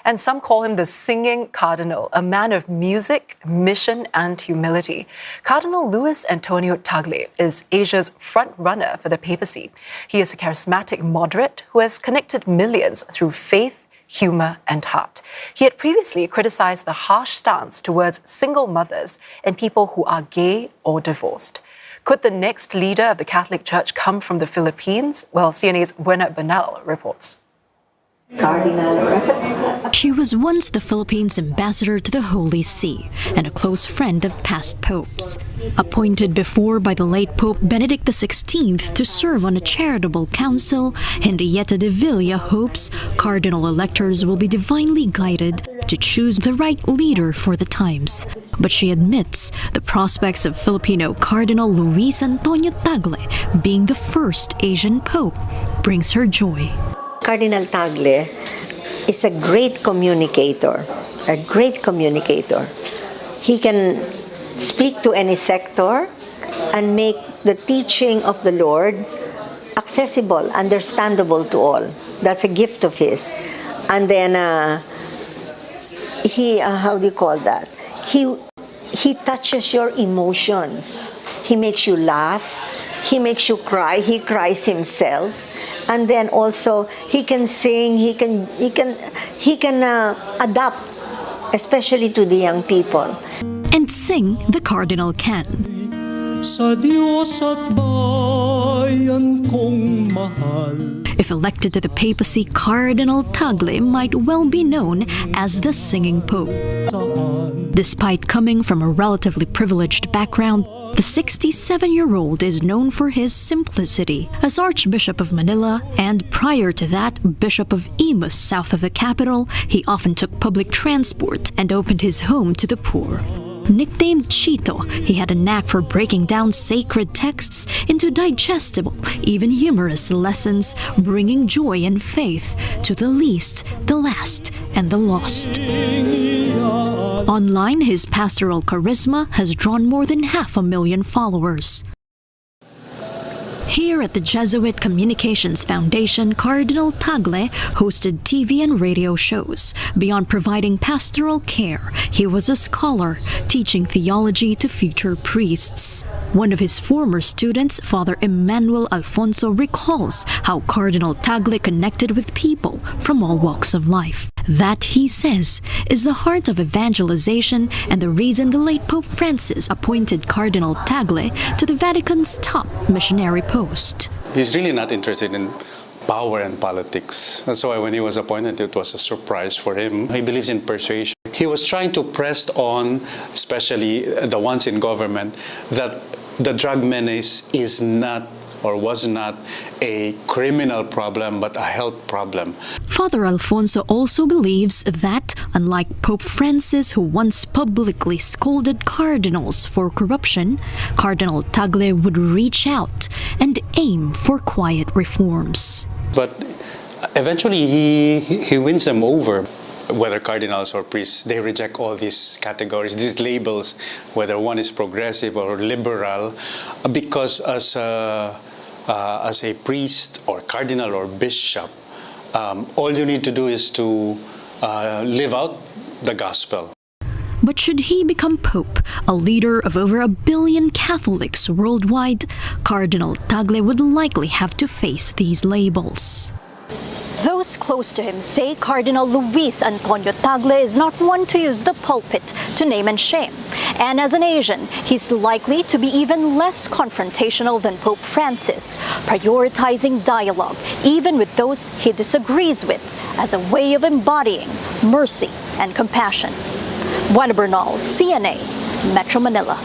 And some call him the singing cardinal, a man of music, mission, and humility. Cardinal Luis Antonio Tagle is Asia's frontrunner for the papacy. He is a charismatic moderate who has connected millions through faith, humour, and heart. He had previously criticised the harsh stance towards single mothers and people who are gay or divorced. Could the next leader of the Catholic Church come from the Philippines? Well, CNA's Buena Bernal reports. She was once the Philippines' ambassador to the Holy See and a close friend of past popes. Appointed before by the late Pope Benedict XVI to serve on a charitable council, Henrietta de Villa hopes cardinal electors will be divinely guided to choose the right leader for the times. But she admits the prospects of Filipino Cardinal Luis Antonio Tagle being the first Asian pope brings her joy. Cardinal Tagle is a great communicator, He can speak to any sector and make the teaching of the Lord accessible, understandable to all. That's a gift of his. And then he touches your emotions. He makes you laugh. He makes you cry. He cries himself. And then also he can sing. He can adapt, especially to the young people. And sing the cardinal can. Sa Diyos at bayan kong mahal. If elected to the papacy, Cardinal Tagle might well be known as the singing pope. Despite coming from a relatively privileged background, the 67-year-old is known for his simplicity. As Archbishop of Manila and prior to that, Bishop of Imus south of the capital, he often took public transport and opened his home to the poor. Nicknamed Chito, he had a knack for breaking down sacred texts into digestible, even humorous lessons, bringing joy and faith to the least, the last, and the lost. Online, his pastoral charisma has drawn more than 500,000 followers. Here at the Jesuit Communications Foundation, Cardinal Tagle hosted TV and radio shows. Beyond providing pastoral care, he was a scholar, teaching theology to future priests. One of his former students, Father Emmanuel Alfonso, recalls how Cardinal Tagle connected with people from all walks of life. That, he says, is the heart of evangelization and the reason the late Pope Francis appointed Cardinal Tagle to the Vatican's top missionary post. He's really not interested in power and politics. That's why when he was appointed, it was a surprise for him. He believes in persuasion. He was trying to press on, especially the ones in government, that the drug menace is not or was not a criminal problem, but a health problem. Father Alfonso also believes that, unlike Pope Francis, who once publicly scolded cardinals for corruption, Cardinal Tagle would reach out and aim for quiet reforms. But eventually he wins them over. Whether cardinals or priests, they reject all these categories, these labels, whether one is progressive or liberal, because as a priest or cardinal or bishop, all you need to do is to live out the gospel. But should he become Pope, a leader of over 1 billion Catholics worldwide, Cardinal Tagle would likely have to face these labels. Those close to him say Cardinal Luis Antonio Tagle is not one to use the pulpit to name and shame. And as an Asian, he's likely to be even less confrontational than Pope Francis, prioritizing dialogue, even with those he disagrees with, as a way of embodying mercy and compassion. Buena Bernal, CNA, Metro Manila.